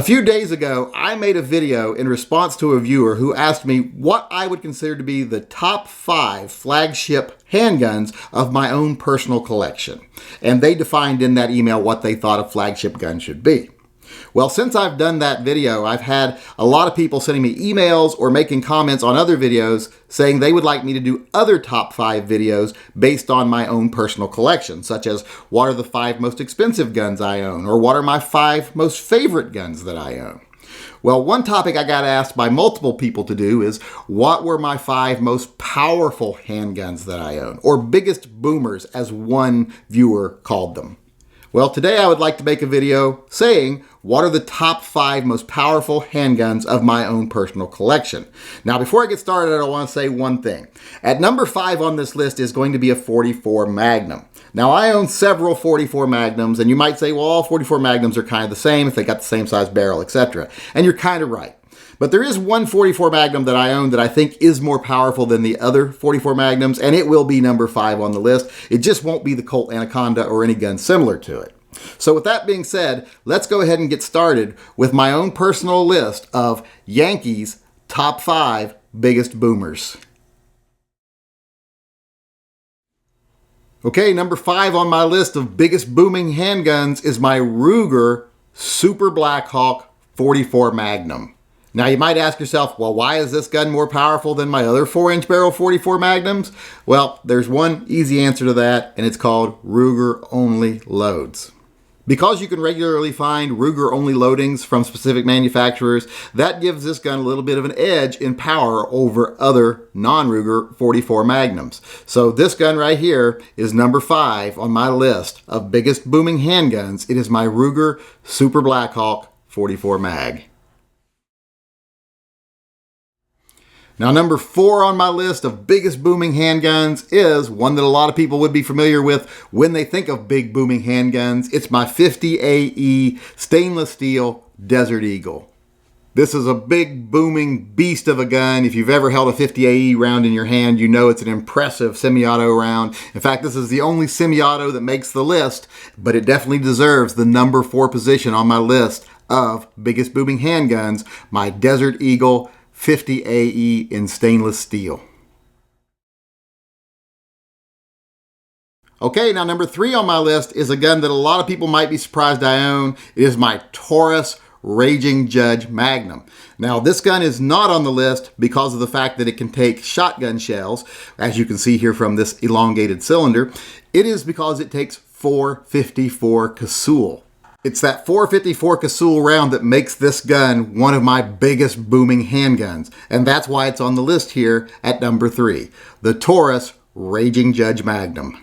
A few days ago, I made a video in response to a viewer who asked me what I would consider to be the top 5 flagship handguns of my own personal collection. And they defined in that email what they thought a flagship gun should be. Well, since I've done that video, I've had a lot of people sending me emails or making comments on other videos saying they would like me to do other top 5 videos based on my own personal collection, such as what are the 5 most expensive guns I own, or what are my 5 most favorite guns that I own. Well, one topic I got asked by multiple people to do is what were my 5 most powerful handguns that I own, or biggest boomers, as one viewer called them. Well, today I would like to make a video saying what are the top 5 most powerful handguns of my own personal collection. Now, before I get started, I want to say one thing. At number 5 on this list is going to be a .44 Magnum. Now, I own several .44 Magnums, and you might say, well, all .44 Magnums are kind of the same if they got the same size barrel, etc. And you're kind of right. But there is one .44 Magnum that I own that I think is more powerful than the other .44 Magnums, and it will be number 5 on the list. It just won't be the Colt Anaconda or any gun similar to it. So with that being said, let's go ahead and get started with my own personal list of Yankee's top 5 biggest boomers. Okay, number 5 on my list of biggest booming handguns is my Ruger Super Blackhawk .44 Magnum. Now you might ask yourself, well, why is this gun more powerful than my other 4-inch barrel .44 Magnums? Well, there's one easy answer to that, and it's called Ruger only loads. Because you can regularly find Ruger only loadings from specific manufacturers, that gives this gun a little bit of an edge in power over other non-Ruger .44 Magnums. So this gun right here is number 5 on my list of biggest booming handguns. It is my Ruger Super Blackhawk .44 Mag. Now, number 4 on my list of biggest booming handguns is one that a lot of people would be familiar with when they think of big booming handguns. It's my 50 AE stainless steel Desert Eagle. This is a big booming beast of a gun. If you've ever held a 50 AE round in your hand, you know it's an impressive semi-auto round. In fact, this is the only semi-auto that makes the list, but it definitely deserves the number 4 position on my list of biggest booming handguns, my Desert Eagle 50 AE in stainless steel. Okay, now number 3 on my list is a gun that a lot of people might be surprised I own. It is my Taurus Raging Judge Magnum. Now, this gun is not on the list because of the fact that it can take shotgun shells, as you can see here from this elongated cylinder. It is because it takes .454 Casull. It's that .454 Casull round that makes this gun one of my biggest booming handguns, and that's why it's on the list here at number 3, the Taurus Raging Judge Magnum.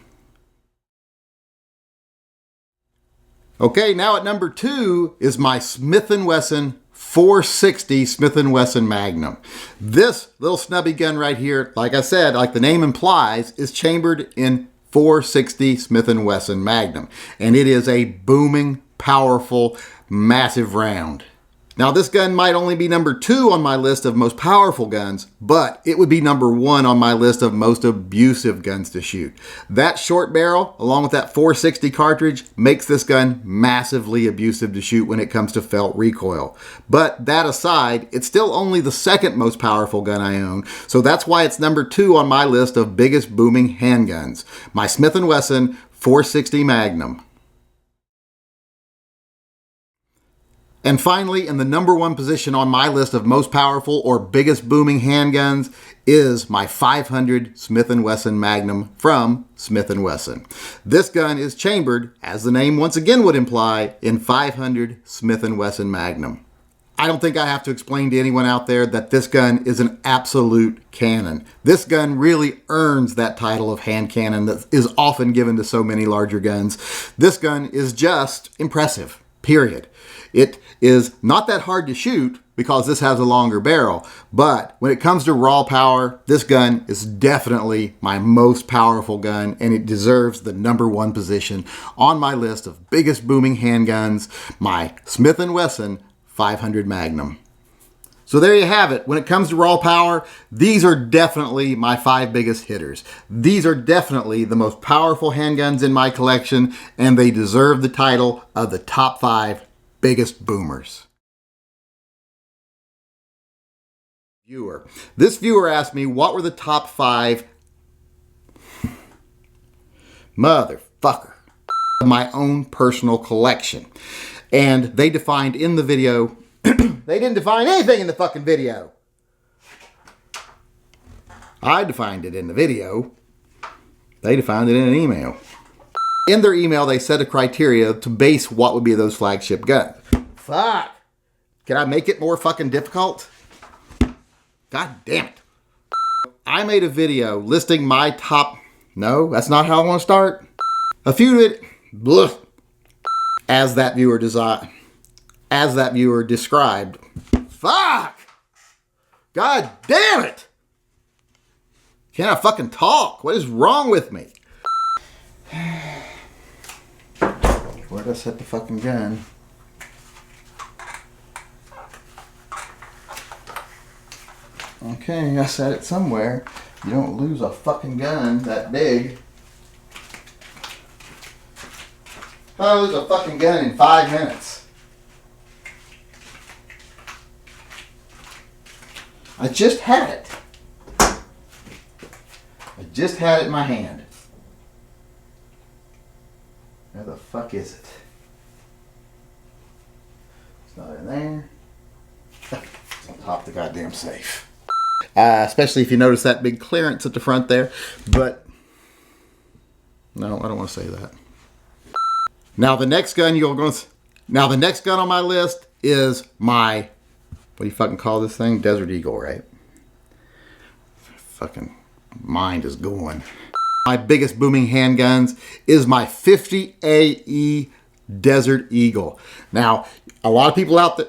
Okay, now at number 2 is my Smith & Wesson 460 Smith & Wesson Magnum. This little snubby gun right here, like I said, like the name implies, is chambered in .460 Smith & Wesson Magnum, and it is a booming, powerful, massive round. Now, this gun might only be number 2 on my list of most powerful guns, but it would be number 1 on my list of most abusive guns to shoot. That short barrel, along with that .460 cartridge, makes this gun massively abusive to shoot when it comes to felt recoil. But that aside, it's still only the 2nd most powerful gun I own, so that's why it's number 2 on my list of biggest booming handguns, my Smith & Wesson 460 Magnum. And finally, in the number 1 position on my list of most powerful or biggest booming handguns is my 500 Smith & Wesson Magnum from Smith & Wesson. This gun is chambered, as the name once again would imply, in 500 Smith & Wesson Magnum. I don't think I have to explain to anyone out there that this gun is an absolute cannon. This gun really earns that title of hand cannon that is often given to so many larger guns. This gun is just impressive, period. It is not that hard to shoot because this has a longer barrel, but when it comes to raw power, this gun is definitely my most powerful gun, and it deserves the number 1 position on my list of biggest booming handguns, my Smith & Wesson 500 Magnum. So there you have it. When it comes to raw power, these are definitely my 5 biggest hitters. These are definitely the most powerful handguns in my collection, and they deserve the title of the top 5 biggest boomers. Viewer. This viewer asked me what were the top 5 motherfucker of my own personal collection. And they defined in the video, they didn't define anything in the fucking video. I defined it in the video. They defined it in an email. In their email, they set a criteria to base what would be those flagship guns. Fuck. Can I make it more fucking difficult? God damn it. I made a video listing my top... No, that's not how I want to start. A few... Blech. As that viewer described. Fuck. God damn it. Can't I fucking talk? What is wrong with me? Where did I set the fucking gun? Okay, I set it somewhere. You don't lose a fucking gun that big. I lose a fucking gun in 5 minutes. I just had it. I just had it in my hand. Where the fuck is it? It's not in there. It's on top of the goddamn safe. Especially if you notice that big clearance at the front there. But, no, I don't want to say that. Now the next gun the next gun on my list is my, what do you fucking call this thing? Desert Eagle, right? Fucking mind is going. My biggest booming handguns is my 50 AE Desert Eagle. Now, a lot of people out there,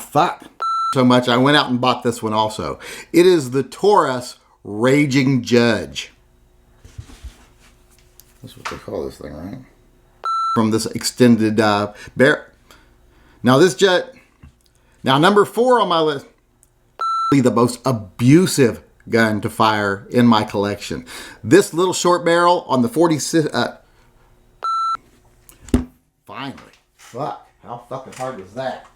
fuck. So much, I went out and bought this one also. It is the Taurus Raging Judge. That's what they call this thing, right? From this extended bear. Now this jet, now number 4 on my list, the most abusive gun to fire in my collection. This little short barrel on the 46, finally, fuck, how fucking hard was that?